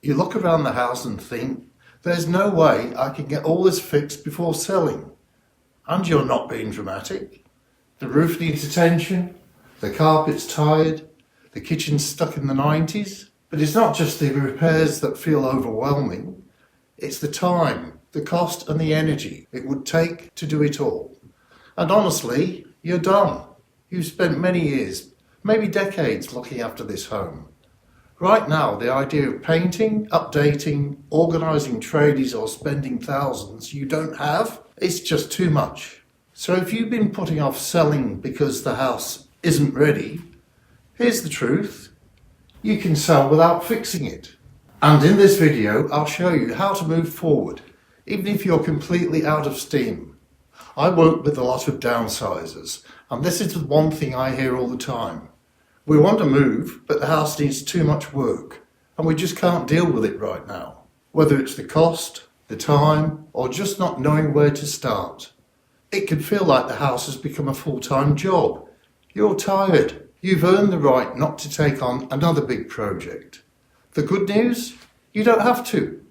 You look around the house and think, there's no way I can get all this fixed before selling. And you're not being dramatic. The roof needs attention, the carpet's tired, the kitchen's stuck in the 90s. But it's not just the repairs that feel overwhelming, it's the time, the cost and the energy it would take to do it all. And honestly, you're done. You've spent many years, maybe decades looking after this home. Right now, the idea of painting, updating, organising tradies or spending thousands you don't have, it's just too much. So if you've been putting off selling because the house isn't ready, here's the truth. You can sell without fixing it. And in this video, I'll show you how to move forward, even if you're completely out of steam. I work with a lot of downsizers, and this is the one thing I hear all the time. We want to move, but the house needs too much work, and we just can't deal with it right now. Whether it's the cost, the time, or just not knowing where to start. It can feel like the house has become a full-time job. You're tired. You've earned the right not to take on another big project. The good news? You don't have to.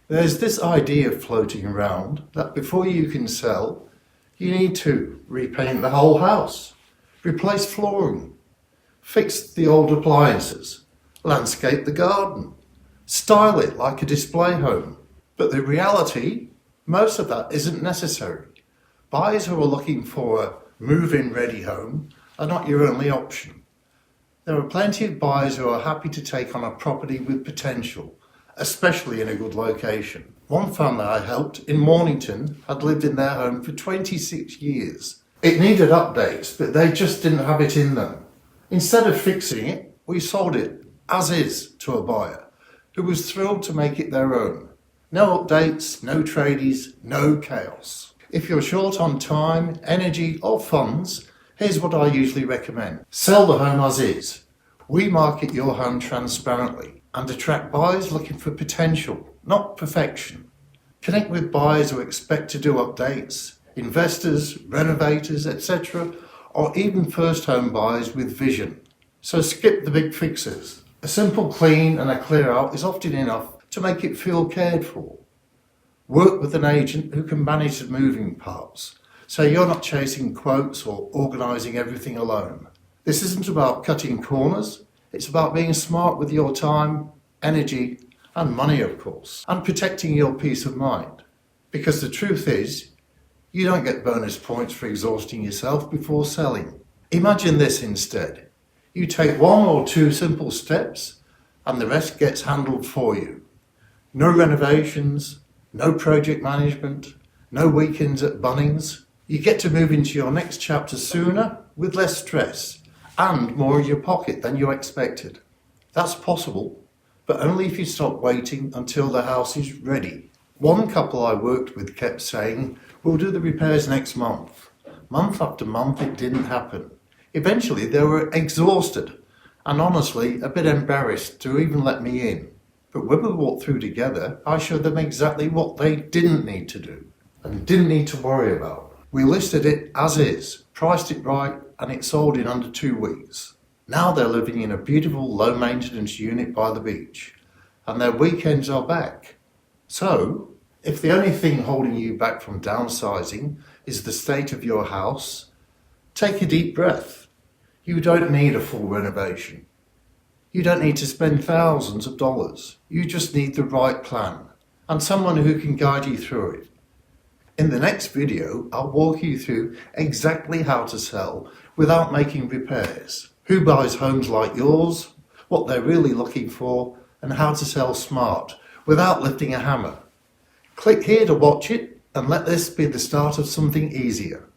There's this idea floating around that before you can sell, you need to repaint the whole house, replace flooring, fix the old appliances, landscape the garden, style it like a display home. But the reality, most of that isn't necessary. Buyers who are looking for a move-in ready home are not your only option. There are plenty of buyers who are happy to take on a property with potential, especially in a good location. One family I helped in Mornington had lived in their home for 26 years. It needed updates, but they just didn't have it in them. Instead of fixing it, we sold it as is to a buyer who was thrilled to make it their own. No updates, no tradies, no chaos. If you're short on time, energy or funds, here's what I usually recommend. Sell the home as is. We market your home transparently and attract buyers looking for potential, not perfection. Connect with buyers who expect to do updates, investors, renovators, etc., or even first home buyers with vision. So skip the big fixes. A simple clean and a clear out is often enough to make it feel cared for. Work with an agent who can manage the moving parts, so you're not chasing quotes or organising everything alone. This isn't about cutting corners, it's about being smart with your time, energy and money of course, and protecting your peace of mind. Because the truth is, you don't get bonus points for exhausting yourself before selling. Imagine this instead. You take one or two simple steps and the rest gets handled for you. No renovations, no project management, no weekends at Bunnings. You get to move into your next chapter sooner with less stress and more in your pocket than you expected. That's possible, but only if you stop waiting until the house is ready. One couple I worked with kept saying, we'll do the repairs next month. Month after month it didn't happen. Eventually they were exhausted and honestly a bit embarrassed to even let me in. But when we walked through together, I showed them exactly what they didn't need to do and didn't need to worry about. We listed it as is, priced it right, and it sold in under 2 weeks. Now they're living in a beautiful low maintenance unit by the beach and their weekends are back. So, if the only thing holding you back from downsizing is the state of your house, take a deep breath. You don't need a full renovation. You don't need to spend thousands of dollars. You just need the right plan and someone who can guide you through it. In the next video, I'll walk you through exactly how to sell without making repairs, who buys homes like yours, what they're really looking for, and how to sell smart without lifting a hammer. Click here to watch it and let this be the start of something easier.